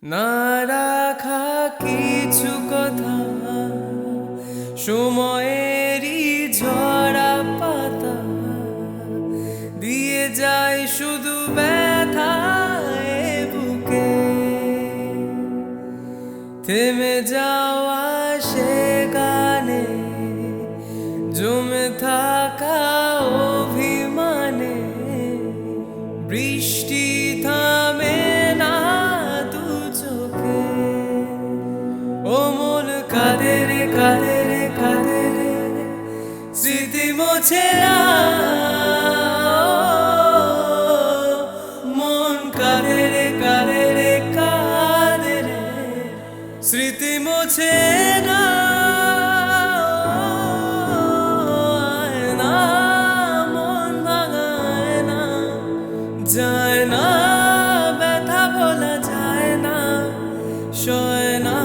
না রাখা কিছু কথা সময়েরই ঝরা পাতা দিয়ে যায় শুধু ব্যথায় বুকে থেমে যাওয়া সে গানে জমে থাকা অভিমানে বৃষ্টি থামে না দু চোখে ও মন কাঁদে রে কাঁদে রে কাঁদে রে স্মৃতি মোছে না মন কাঁদে রে কাঁদে রে কাঁদে রে স্মৃতি মোছে না না মন ভাঙায় না যায় না ব্যথা বলা যায় না সয় না